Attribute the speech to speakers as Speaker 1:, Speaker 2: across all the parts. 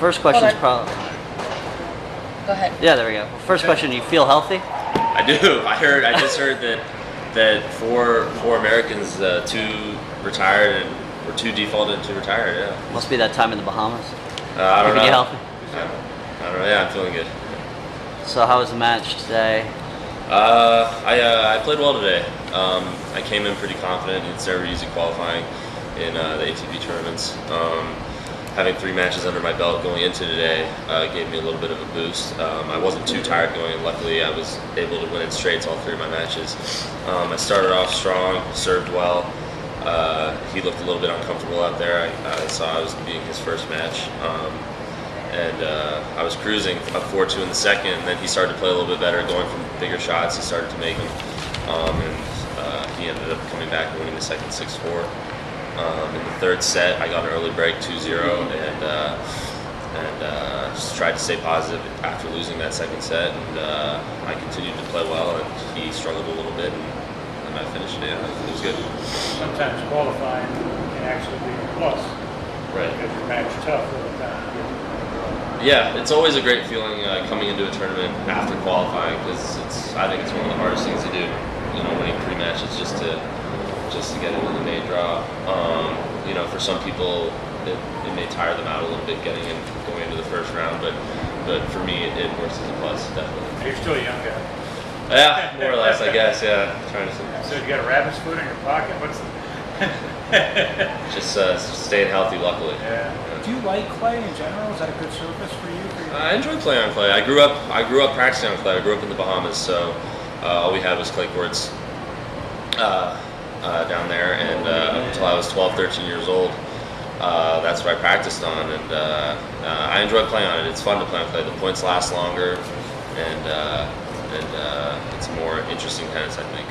Speaker 1: First question is probably.
Speaker 2: Go ahead.
Speaker 1: Yeah, there we go. First question: you feel healthy?
Speaker 3: I do. I just heard that four Americans, two retired or two defaulted and two retired. Yeah.
Speaker 1: Must be that time in the Bahamas.
Speaker 3: I don't know.
Speaker 1: You healthy?
Speaker 3: I don't know. Yeah, I'm feeling good.
Speaker 1: So how was the match today?
Speaker 3: I played well today. I came in pretty confident. It's never easy qualifying in the ATP tournaments. Having 3 matches under my belt going into today gave me a little bit of a boost. I wasn't too tired going in. Luckily, I was able to win in straights all 3 of my matches. I started off strong, served well. He looked a little bit uncomfortable out there. I saw I was being his first match. I was cruising up 4-2 in the second, and then he started to play a little bit better, going from bigger shots. He started to make them, he ended up coming back and winning the second 6-4. In the third set, I got an early break 2-0, and just tried to stay positive after losing that second set. And I continued to play well, and he struggled a little bit, and I finished it. Yeah, it was good.
Speaker 4: Sometimes qualifying can actually be a plus.
Speaker 3: Right.
Speaker 4: Because your match tough all the time.
Speaker 3: Yeah, it's always a great feeling coming into a tournament after qualifying, because I think it's one of the hardest things to do. You know, winning 3 matches just to get into the main draw. You know, for some people, it may tire them out a little bit going into the first round, but for me, it works as a plus, definitely.
Speaker 4: You're still a young guy.
Speaker 3: Yeah, more or less, I guess. Yeah, trying to.
Speaker 4: So you got a rabbit's foot in your pocket? What's
Speaker 3: just staying healthy, luckily.
Speaker 4: Yeah.
Speaker 5: Do you like clay in general? Is that a good surface for you?
Speaker 3: I enjoy playing on clay. I grew up practicing on clay. I grew up in the Bahamas, so all we had was clay courts down there, and up until I was 12, 13 years old, that's what I practiced on, and I enjoy playing on it. It's fun to play on clay. The points last longer, and it's a more interesting tennis, I think.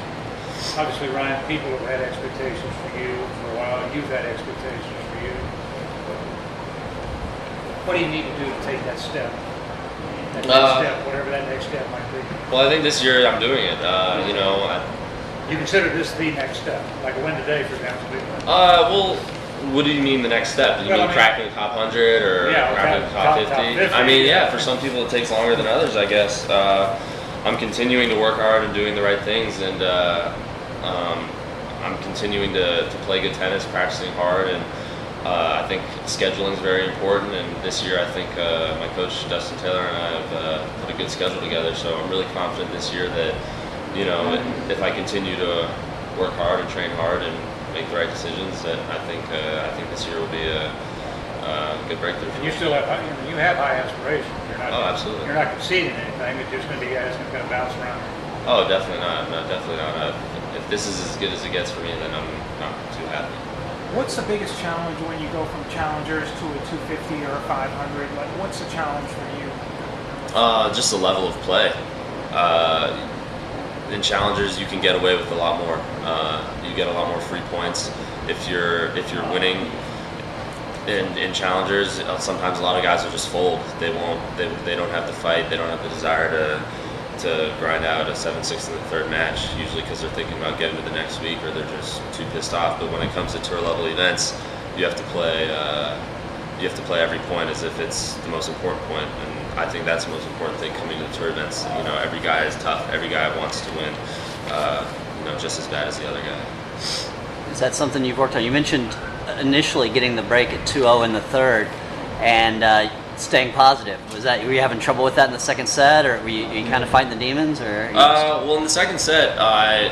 Speaker 4: Obviously, Ryan, people have had expectations for you for a while. You've had expectations for you. What do you need to do to take that step? That next step, whatever that next step might be.
Speaker 3: Well, I think this year I'm doing it. You know.
Speaker 4: You consider this the next step, like a win today, for example?
Speaker 3: Well, what do you mean the next step? Do you mean cracking the top 100 or cracking the top 50? I mean, yeah, for some people it takes longer than others, I guess. I'm continuing to work hard and doing the right things, and I'm continuing to play good tennis, practicing hard, and I think scheduling is very important. And this year, I think my coach Dustin Taylor and I have put a good schedule together. So I'm really confident this year that, you know, if I continue to work hard and train hard and make the right decisions, that I think this year will be a good breakthrough.
Speaker 4: And you still have high aspirations. You're not,
Speaker 3: absolutely.
Speaker 4: You're not conceding anything. It's just going to be guys that are going to bounce around.
Speaker 3: Oh, definitely not. No, definitely not. If this is as good as it gets for me, then I'm not too happy.
Speaker 5: What's the biggest challenge when you go from challengers to a 250 or a 500? Like, what's the challenge for you?
Speaker 3: Just the level of play. In challengers, you can get away with a lot more. You get a lot more free points if you're winning. In challengers, sometimes a lot of guys will just fold. They don't have the fight. They don't have the desire to grind out a 7-6 in the third match. Usually because they're thinking about getting to the next week, or they're just too pissed off. But when it comes to tour level events, you have to play. You have to play every point as if it's the most important point, and I think that's the most important thing coming to the tour events. You know, every guy is tough. Every guy wants to win. You know, just as bad as the other guy.
Speaker 1: Is that something you've worked on? You mentioned initially getting the break at 2-0 in the third, and staying positive. Were you having trouble with that in the second set, or were you kind of fighting the demons, or?
Speaker 3: Well, in the second set,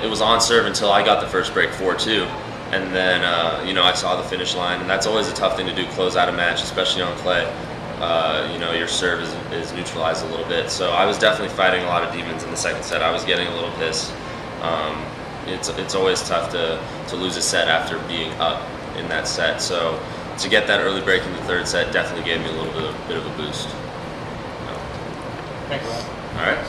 Speaker 3: it was on serve until I got the first break 4-2. And then, you know, I saw the finish line, and that's always a tough thing to do, close out a match, especially on clay. You know, your serve is neutralized a little bit. So I was definitely fighting a lot of demons in the second set. I was getting a little pissed. It's always tough to lose a set after being up in that set. So to get that early break in the third set definitely gave me a little bit of a boost.
Speaker 4: Thanks, Ron.
Speaker 3: All right.